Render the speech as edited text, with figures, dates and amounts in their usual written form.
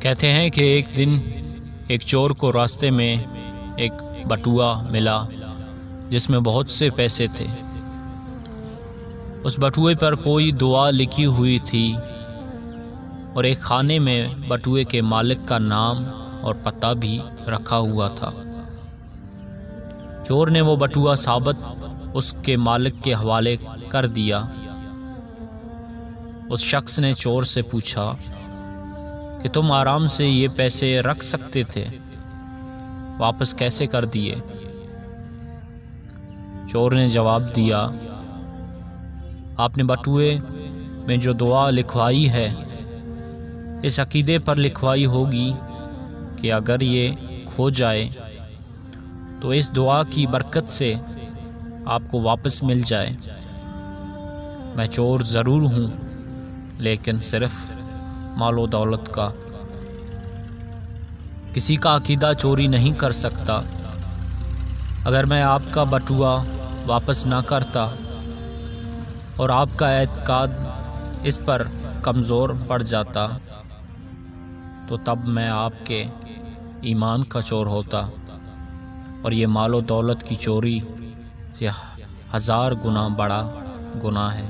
کہتے ہیں کہ ایک دن ایک چور کو راستے میں ایک بٹوا ملا جس میں بہت سے پیسے تھے۔ اس بٹوے پر کوئی دعا لکھی ہوئی تھی اور ایک خانے میں بٹوے کے مالک کا نام اور پتہ بھی رکھا ہوا تھا۔ چور نے وہ بٹوا ثابت اس کے مالک کے حوالے کر دیا۔ اس شخص نے چور سے پوچھا کہ تم آرام سے یہ پیسے رکھ سکتے تھے، واپس کیسے کر دیے؟ چور نے جواب دیا، آپ نے بٹوے میں جو دعا لکھوائی ہے اس عقیدے پر لکھوائی ہوگی کہ اگر یہ کھو جائے تو اس دعا کی برکت سے آپ کو واپس مل جائے۔ میں چور ضرور ہوں لیکن صرف مال و دولت کا۔ کسی کا عقیدہ چوری نہیں کر سکتا۔ اگر میں آپ کا بٹوا واپس نہ کرتا اور آپ کا اعتقاد اس پر کمزور پڑ جاتا تو تب میں آپ کے ایمان کا چور ہوتا، اور یہ مال و دولت کی چوری سے 1000 گنا بڑا گناہ ہے۔